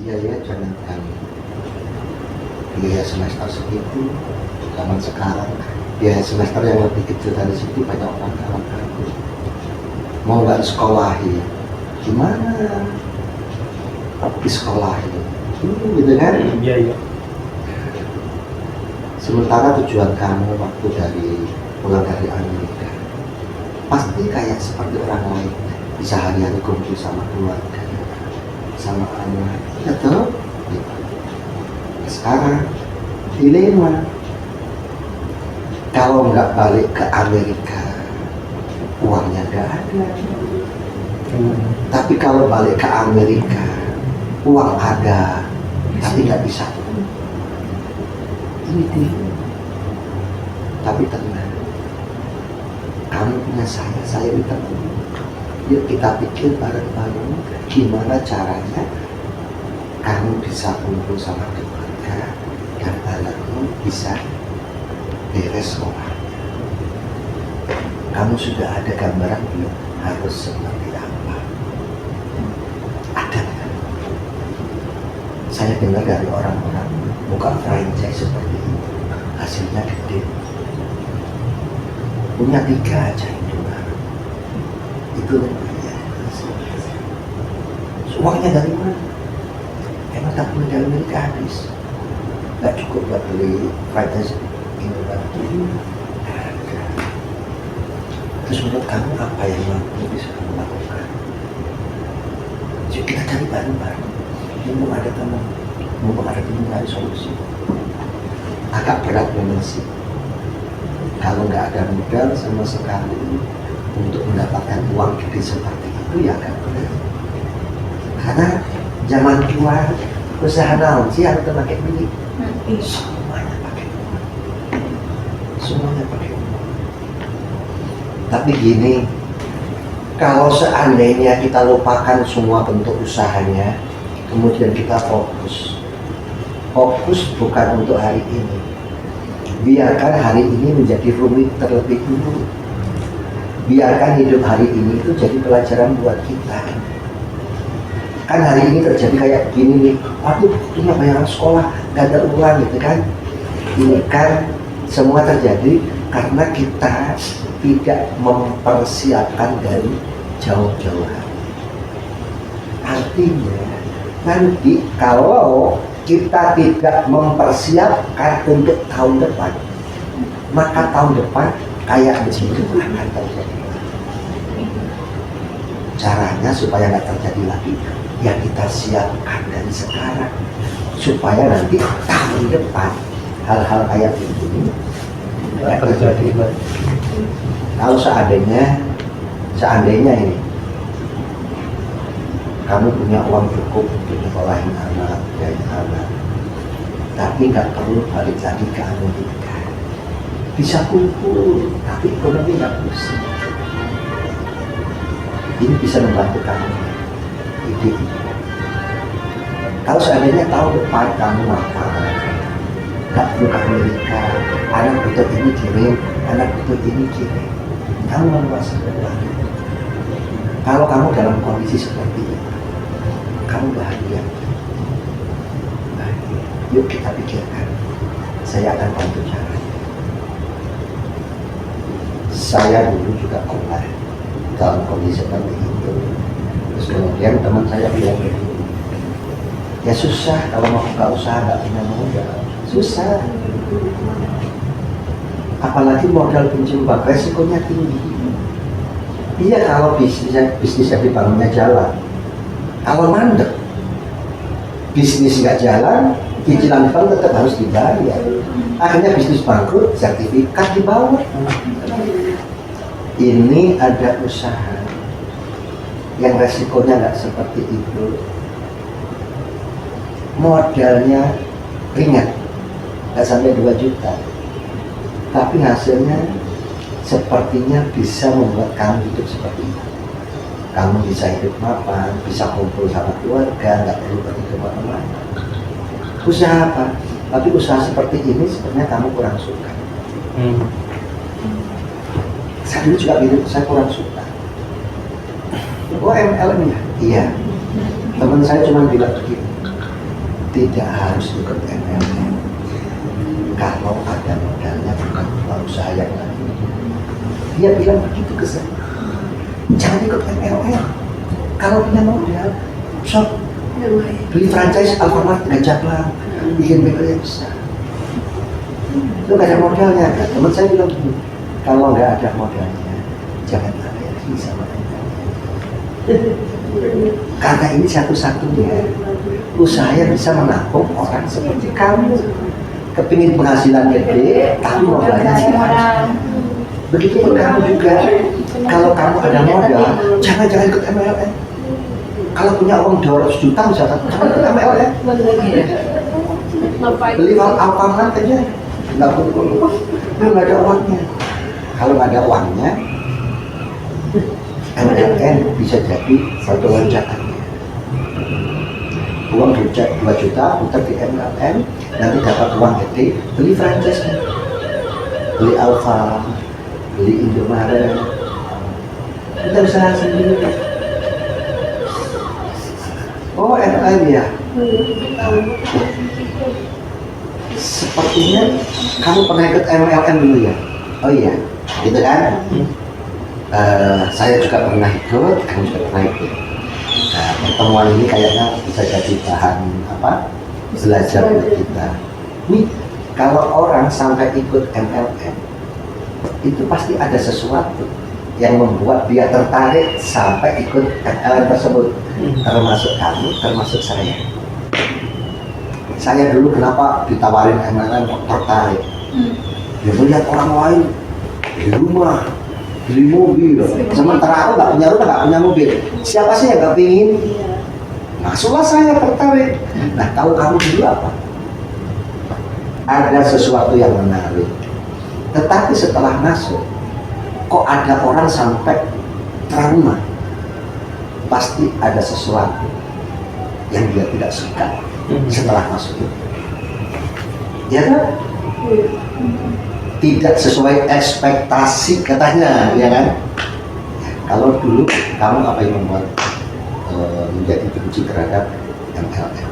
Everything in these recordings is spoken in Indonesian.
biaya jangankan biaya semester segitu, zaman sekarang biaya semester yang lebih kecil dari situ banyak orang kalah. Mau nggak sekolahi, gimana? Tapi sekolahi, gitu kan? Iya. Sementara tujuan kamu waktu pulang dari Amerika, pasti kayak seperti orang lain, bisa hari-hari kumpul sama keluarga, sama anak, betul? Sekarang dilema, kalau nggak balik ke Amerika, uangnya nggak ada. Tapi kalau balik ke Amerika, uang ada, tapi nggak bisa. Ini dia. Tapi tenang, kamu punya saya minta tolong. Yuk kita pikir bareng-bareng gimana caranya kamu bisa kumpul sama keluarga dan anakmu bisa beres sekolah. Kamu sudah ada gambaran belum harus seperti apa? Ada kan? Saya dengar dari orang-orang buka franchise seperti itu, hasilnya gede. Punya 3 aja itu lumayan. Uangnya dari mana? Emang tak punya dari Amerika habis, nggak cukup buat beli franchise ini lagi. Terus menurut kamu apa yang mampu bisa kamu lakukan? Jadi kita cari bareng-bareng. Mumpung ada teman, mumpung ada teman cari solusi. Agak berat memang sih. Kalau nggak ada modal sama sekali untuk mendapatkan uang gede seperti itu ya agak berat. Karena zaman tua usaha naon sih harus pakai duit. Semuanya pakai uang. Semuanya pakai uang. Tapi gini, kalau seandainya kita lupakan semua bentuk usahanya, kemudian kita fokus bukan untuk hari ini. Biarkan hari ini menjadi rumit terlebih dulu. Biarkan hidup hari ini itu jadi pelajaran buat kita. Kan hari ini terjadi kayak begini nih, waduh punya bayaran sekolah gak ada uang gitu kan. Ini kan semua terjadi karena kita tidak mempersiapkan dari jauh-jauh hari. Artinya nanti kalau kita tidak mempersiapkan untuk tahun depan, maka tahun depan kayak begitu akan terjadi. Caranya supaya nggak terjadi lagi, ya kita siapkan dari sekarang supaya nanti tahun depan hal-hal kayak begini nggak terjadi lagi. Kalau seandainya ini kamu punya uang cukup untuk nyekolahin anak, biayain anak, tapi nggak perlu balik lagi ke Amerika, bisa kumpul, tapi ekonomi nggak pusing. Ini bisa membantu kamu ide. Kalau seandainya tahun depan kamu nggak perlu ke Amerika, anak butuh ini kirim, anak butuh ini kirim, kamu menguasai uang. Kalau kamu dalam kondisi seperti itu, kamu bahagia. Yuk kita pikirkan, saya akan bantu caranya. Saya dulu juga pernah dalam kondisi seperti itu. Terus kemudian teman saya bilang, ya susah kalau mau buka usaha nggak punya modal, susah. Apalagi modal pinjam bank, resikonya tinggi. Iya kalau bisnis yang dibangunnya jalan. Kalau mandek, bisnis nggak jalan, cicilan bank tetap harus dibayar. Akhirnya bisnis bangkrut, sertifikat di bawah. Ini ada usaha yang resikonya nggak seperti itu. Modalnya ringan, nggak sampai 2 juta. Tapi hasilnya sepertinya bisa membuat kamu hidup seperti itu. Kamu bisa hidup mapan, bisa kumpul sama keluarga, nggak perlu pergi ke mana-mana. Usaha apa? Tapi usaha seperti ini sebenarnya kamu kurang suka. Saya dulu juga bilang, saya kurang suka. Oh MLM ya? Iya. Teman saya cuma bilang begini, tidak harus ikut MLM. Kalau ada modalnya bukan usaha yang lain. Dia bilang begitu ke saya. Jangan ikut MLM. Kalau punya modal, shop, beli franchise Alfamart Gajah Bang, bikin bengkel yang besar. Itu gak ada modalnya. Teman saya bilang begini, kalau nggak ada modalnya, jangan alergi sama MLM. Karena ini satu-satunya usaha yang bisa menampung orang seperti kamu. Kepingin penghasilan gede, tapi modalnya sedikit. Begitu pun kamu juga. Kalau kamu ada modal, jangan ikut MLM. Kalau punya uang 200 juta misalkan, jangan ikut MLM. Beli Alfamart aja, nggak ada uangnya. Kalau nggak ada uangnya, MLM bisa jadi satu lonjakannya. Uang 2 juta putar di MLM, nanti dapat uang gede, beli franchise, beli Alfa, beli Indomaret, kita bisa sendiri. Oh MLM ya, sepertinya kamu pernah ikut MLM dulu ya? Oh iya, gitu kan? Saya juga pernah ikut, kamu juga pernah ikut. Nah, pertemuan ini kayaknya bisa jadi bahan belajar buat kita. Nih, kalau orang sampai ikut MLM, itu pasti ada sesuatu yang membuat dia tertarik sampai ikut MLM tersebut. Termasuk kamu, termasuk saya. Saya dulu kenapa ditawarin MLM tertarik? Dia melihat orang lain di rumah beli mobil, sementara aku nggak punya rumah, nggak punya mobil. Siapa sih yang nggak pingin? Masuklah saya tertarik. Nah, tahu kamu dulu apa? Ada sesuatu yang menarik. Tetapi setelah masuk, kok ada orang sampai trauma? Pasti ada sesuatu yang dia tidak suka setelah masuk itu. Ya kan? Tidak sesuai ekspektasi katanya, ya kan? Kalau dulu kamu apa yang membuat menjadi benci terhadap MLM?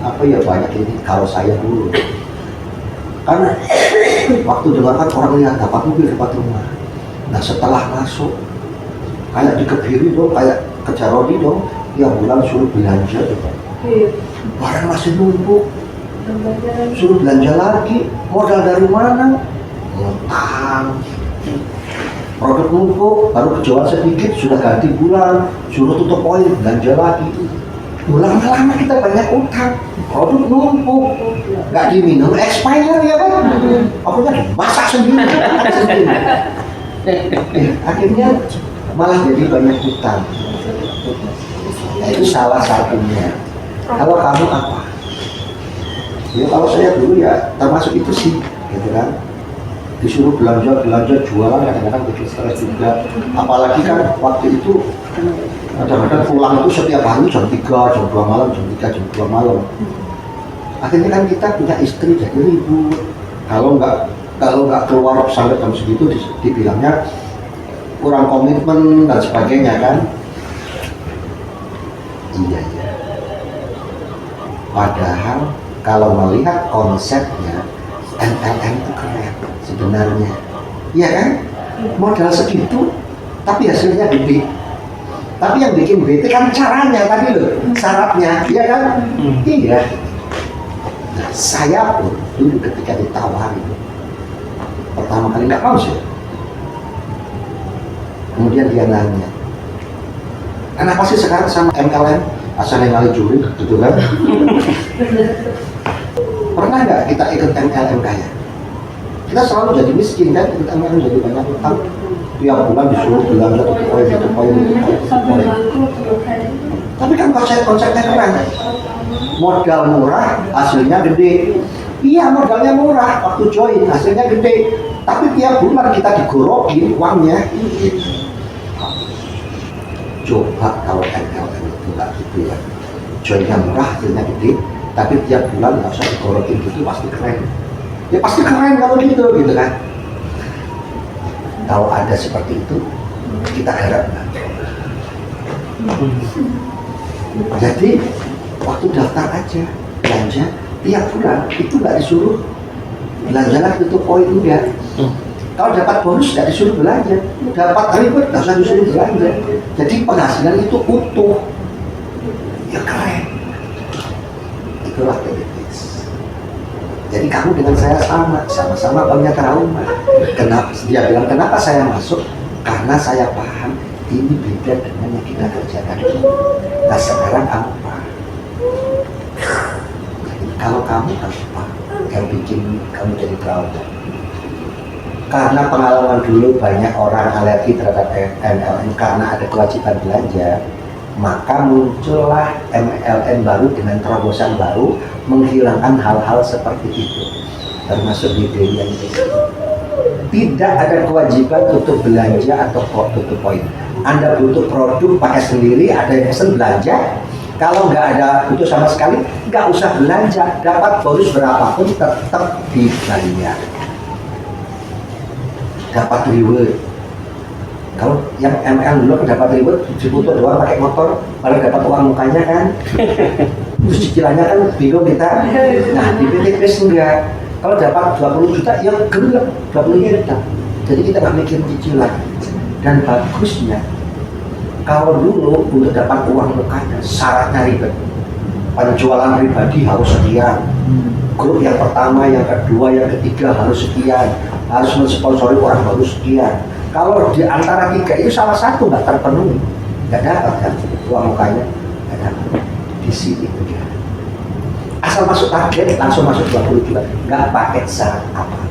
Apa ya banyak ini? Kalau saya dulu, kan waktu dengarkan orang lihat dapat mobil, dapat rumah. Nah setelah masuk, kayak dikebiri dong, kayak kejar rodi dong, tiap bulan suruh belanja, barang masih numpuk. Suruh belanja lagi, modal dari mana? Ngutang. Produk numpuk, baru kejual sedikit, sudah ganti bulan, suruh tutup poin, belanja lagi. Lama-lama kita banyak utang, produk numpuk, nggak diminum, expire ya kan? Pokoknya dimasak sendiri. Akhirnya malah jadi banyak utang. Nah, itu salah satunya. Kalau kamu apa? Ya kalau saya dulu ya termasuk itu sih, gitu kan. Disuruh belanja, jualan kadang-kadang bikin stres juga. Apalagi kan waktu itu kadang-kadang pulang itu setiap hari jam 3, jam 2 malam, jam 3, jam 2 malam. Akhirnya kan kita punya istri jadi ribut. Kalau nggak keluar sampai jam segitu dibilangnya kurang komitmen dan sebagainya kan. Iya. Padahal kalau melihat konsepnya, MLM itu keren sebenarnya, iya kan? Modal segitu, tapi hasilnya gede. Tapi yang bikin bete kan caranya tadi loh, syaratnya, iya kan? Iya. Nah, saya pun dulu ketika ditawari, pertama kali nggak mau sih. Kemudian dia nanya, kenapa sih sekarang sama MLM? Asal yang kali curi, gitu kan? Pernah nggak kita ikut MLM kaya? Kita selalu jadi miskin kan, ikut MLM jadi banyak utang. Tiap bulan disuruh belanja tutup poin. Tapi kan konsepnya keren. Modal murah, hasilnya gede. Iya modalnya murah, waktu join hasilnya gede. Tapi tiap bulan kita digorokin uangnya. Coba kalau MLM itu nggak gitu ya, joinnya murah, hasilnya gede, tapi tiap bulan nggak usah digorokin gitu, pasti keren. Ya pasti keren kalau gitu kan. Kalau ada seperti itu, kita harap. Jadi waktu daftar aja belanja tiap bulan itu nggak disuruh belanja tutup poin enggak. Kalau dapat bonus nggak disuruh belanja, dapat reward nggak usah disuruh belanja. Jadi penghasilan itu utuh, ya keren. Itulah TDPS. Jadi kamu dengan saya sama-sama punya trauma. Kenapa? Dia bilang kenapa saya masuk? Karena saya paham ini beda dengan yang kita kerjakan. Nah sekarang kamu paham. Kalau kamu apa yang bikin kamu jadi trauma? Karena pengalaman dulu banyak orang alergi terhadap MLM karena ada kewajiban belanja, maka muncullah MLM baru dengan terobosan baru menghilangkan hal-hal seperti itu, termasuk di yang tidak ada kewajiban tutup belanja atau tutup poin. Anda butuh produk pakai sendiri, ada yang pesen belanja. Kalau nggak ada butuh sama sekali, nggak usah belanja. Dapat bonus berapapun tetap dibayar. Dapat reward. Kalau yang ML dulu kan dapat reward, dibutuh doang pakai motor, malah dapat uang mukanya kan. Terus cicilannya kan bingung kita. Nah di PTPS enggak. Kalau dapat 20 juta, ya gelap 20 juta. Jadi kita nggak mikir cicilan. Dan bagusnya, kalau dulu untuk dapat uang mukanya syaratnya ribet. Penjualan pribadi harus sekian. Grup yang pertama, yang kedua, yang ketiga harus sekian. Harus mensponsori orang harus sekian. Kalau di antara tiga itu salah satu nggak terpenuhi, nggak dapat kan uang mukanya, nggak dapat. Di sini dia. Asal masuk target langsung masuk 20 juta, nggak pakai syarat apa.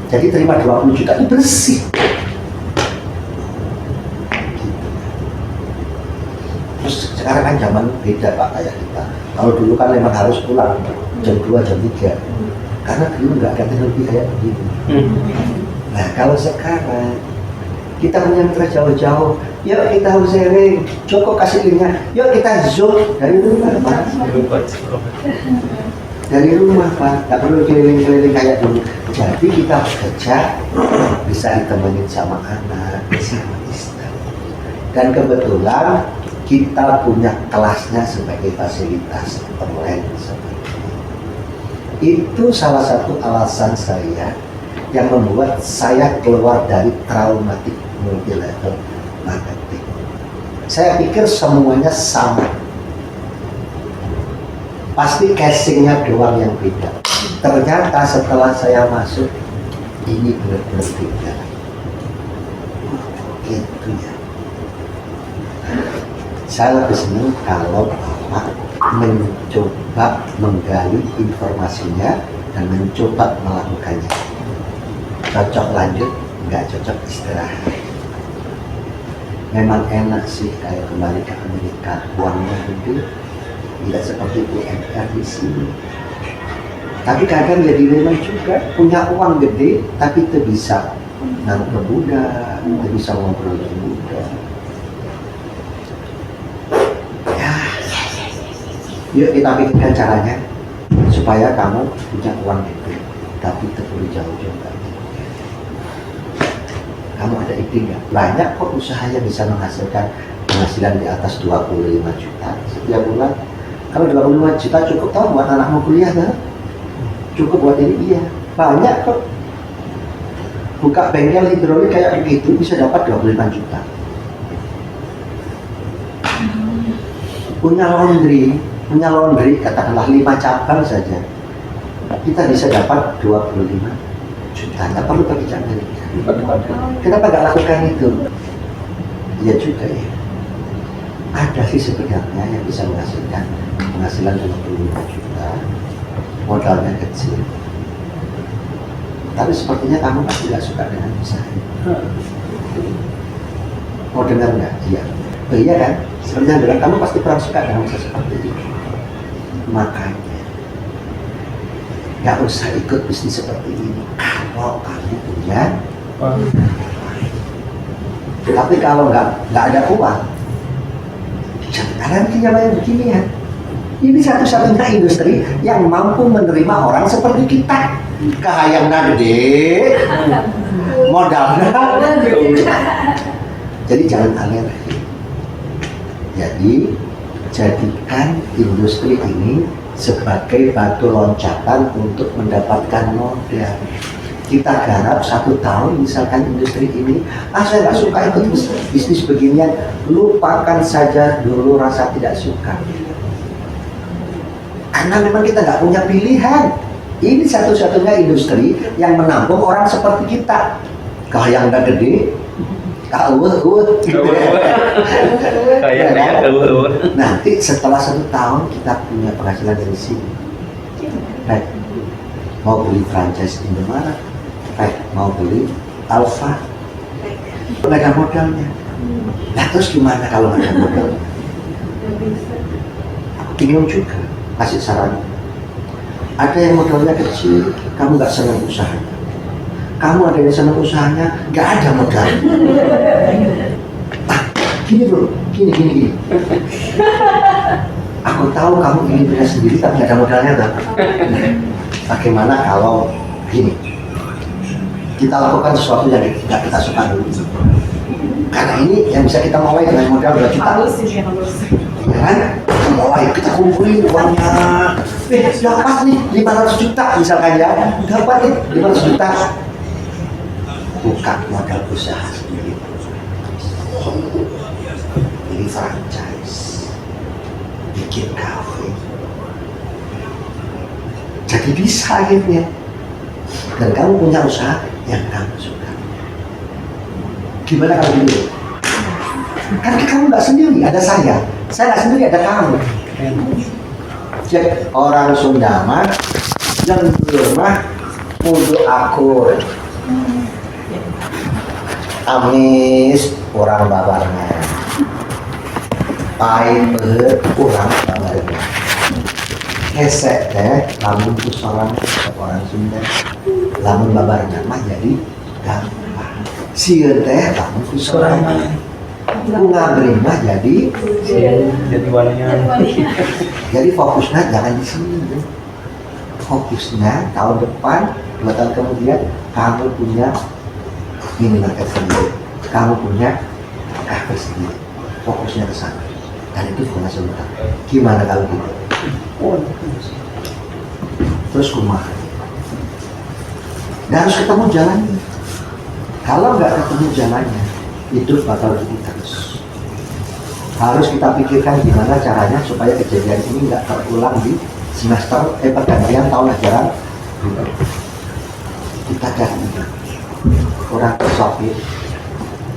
Jadi terima 20 juta itu bersih. Terus sekarang kan zaman beda Pak kayak kita. Kalau dulu kan memang harus pulang jam 2, jam 3. Karena dulu nggak ada teknologi kayak begitu. Nah kalau sekarang kita punya mitra jauh-jauh, yuk kita harus sharing, cukup kasih linknya, yuk kita zoom dari rumah Pak. Dari rumah Pak, nggak perlu keliling-keliling kayak dulu. Jadi kita bekerja bisa ditemenin sama anak, sama istri. Dan kebetulan kita punya kelasnya sebagai fasilitas online seperti itu. Salah satu alasan saya yang membuat saya keluar dari traumatik multi level marketing. Saya pikir semuanya sama, pasti casingnya doang yang beda. Ternyata setelah saya masuk ini benar-benar beda. Gitu ya. Saya lebih senang kalau Bapak mencoba menggali informasinya dan mencoba melakukannya. Cocok lanjut, nggak cocok istirahat. Memang enak sih kayak kembali ke Amerika, uangnya gede, tidak seperti UMR di sini. Tapi kadang ya dilema juga, punya uang gede tapi tidak bisa nangkep muda, tidak bisa ngobrol dengan muda. Yuk kita pikirkan caranya supaya kamu punya uang gede, tapi terlalu jauh-jauh lagi. Kamu ada ide nggak? Banyak kok usaha yang bisa menghasilkan penghasilan di atas 25 juta setiap bulan. Kalau 25 juta cukup tahu buat anakmu kuliah kan? Cukup buat ini, iya. Banyak kok. Buka bengkel hidrolik kayak begitu bisa dapat 25 juta. Punya laundry katakanlah 5 cabang saja, kita bisa dapat 25 juta. Nggak perlu pakai cabang. Kenapa nggak lakukan itu? Iya juga ya. Ada sih sebenarnya yang bisa menghasilkan penghasilan 25 juta, modalnya kecil. Tapi sepertinya kamu pasti nggak suka dengan usaha. Mau dengar nggak? Iya. Oh iya kan? Sebenarnya bilang kamu pasti kurang suka dengan usaha seperti itu. Makanya nggak usah ikut bisnis seperti ini kalau kamu punya. Tapi kalau nggak ada uang, jangan yang begini ya. Ini satu-satunya industri yang mampu menerima orang seperti kita. Kahayangna gede, modalnya. Jadi jangan alergi. Jadi jadikan industri ini sebagai batu loncatan untuk mendapatkan modal. Kita garap 1 tahun misalkan industri ini, saya nggak suka ikut bisnis beginian, lupakan saja dulu rasa tidak suka. Karena memang kita nggak punya pilihan. Ini satu-satunya industri yang menampung orang seperti kita. Kalau yang udah gede, nanti setelah 1 tahun kita punya penghasilan dari sini. Baik, mau beli franchise Indomaret, baik, mau beli Alfa, nggak ada modalnya. Nah terus gimana kalau nggak ada modalnya? Bingung juga, kasih saran. Ada yang modalnya kecil, kamu nggak senang usahanya. Kamu ada yang senang usahanya, nggak ada modal. Gini bro, gini. Aku tahu kamu ingin punya sendiri tapi nggak ada modalnya kan? Bagaimana kalau gini? Kita lakukan sesuatu yang nggak kita suka dulu. Karena ini yang bisa kita mulai dengan modal 2 juta. Ya kan? Mulai kita kumpulin uangnya. Dapat nih 500 juta misalkan ya. Dapat nih 500 juta. Buka modal usaha sendiri. Ini franchise. Bikin kafe. Jadi bisa akhirnya. Dan kamu punya usaha yang kamu suka. Gimana kalau gitu? Kan kamu nggak sendiri, ada saya nggak sendiri, ada kamu. Jadi orang Sunda mah yang rumah kudu akur, amis orang babarnya, pahit beut orang babarnya, hesek teh lamun kusoran orang Sunda, lamun babarnya mah jadi gampang. Sieun teh lamun kusoran bunga berima jadi walian. Jadi fokusnya jangan di sini. Fokusnya tahun depan, 2 tahun kemudian kamu punya minimarket sendiri, kamu punya kafe sendiri. Fokusnya ke sana. Dan itu bukan sebentar. Gimana kalau gitu? Terus kumaha? Nggak harus ketemu jalannya. Kalau nggak ketemu jalannya, itu bakal rugi terus. Harus kita pikirkan gimana caranya supaya kejadian ini nggak terulang di semester pergantian tahun ajaran. Kita cari ide. Orang tersopir,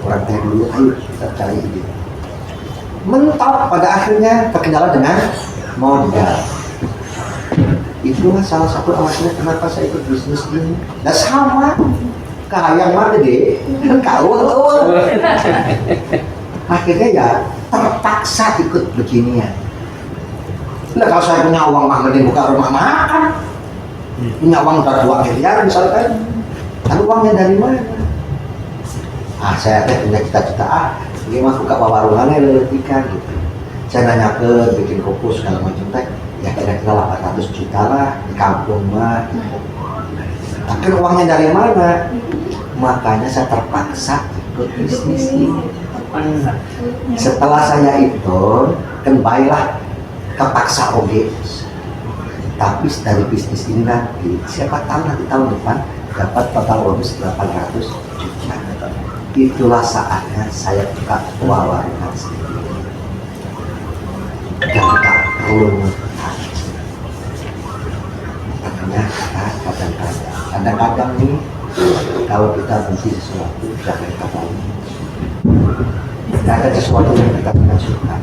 orang teh dulu, ayo kita cari ide. Mentok pada akhirnya terkendala dengan modal. Itulah salah satu alasannya kenapa saya ikut bisnis ini. Nah sama. Kahayang mah gede, kawul. Akhirnya ya terpaksa ikut beginian. Nah kalau saya punya uang mah gede buka rumah makan, punya uang udah 2 miliar misalkan, kan uangnya dari mana? Saya punya cita-cita, ini mah buka warungannya leletika gitu. Saya nanya ke bikin kopi segala macam teh, ya kira-kira 800 juta lah di kampung mah. Tapi uangnya dari mana? Makanya saya terpaksa ikut bisnis ini. Setelah saya itu, kembalilah kepaksa oge. Tapi dari bisnis ini nanti, siapa tahu nanti tahun depan dapat total bonus 800 juta. Itulah saatnya saya buka warungan sendiri. Dan tak perlu kadang-kadang nih kalau kita benci sesuatu jangan kembali. Ada sesuatu yang kita tidak suka,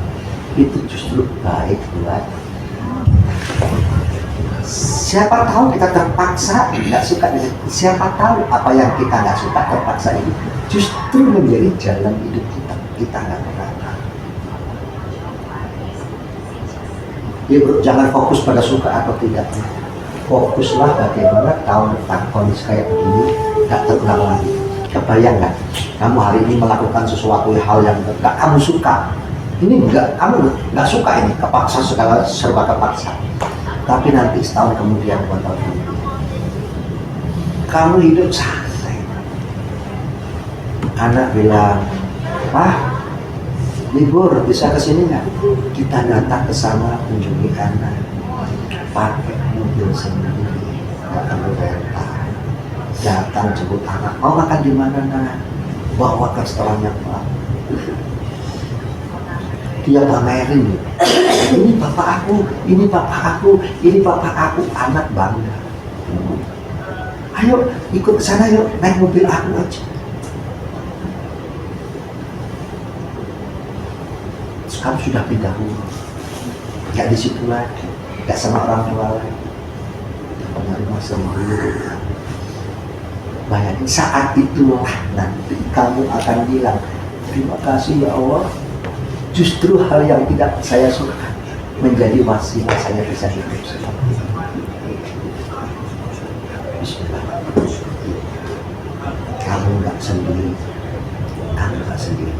itu justru baik buat. Siapa tahu kita terpaksa nggak suka dengan, siapa tahu apa yang kita nggak suka terpaksa itu justru menjadi jalan hidup kita. Kita nggak pernah tahu. Ya bro, jangan fokus pada suka atau tidak. Fokuslah bagaimana tahun depan kondisi kayak begini nggak terulang lagi. Kebayang nggak? Kamu hari ini melakukan sesuatu hal yang nggak kamu suka. Ini nggak, kamu nggak suka ini, kepaksa segala serba kepaksa. Tapi nanti setahun kemudian, 2 tahun kemudian, kamu hidup santai. Anak bilang, "Wah, libur bisa kesini nggak? Kita datang ke sana kunjungi anak, pakai mobil sendiri, nggak perlu rental. Datang jemput anak, mau makan di mana nak? Bawa ke restoran yang bagus. Dia pamerin, ini bapak aku, ini bapak aku, ini bapak aku, anak bangga. Ayo ikut ke sana yuk, naik mobil aku aja. Sekarang sudah pindah rumah, nggak di situ lagi, nggak sama orang tua lagi, punya rumah sendiri. Bayangin saat itulah nanti kamu akan bilang, terima kasih ya Allah, justru hal yang tidak saya suka menjadi wasilah saya bisa hidup seperti ini. Bismillah. Kamu nggak sendiri, kamu nggak sendiri.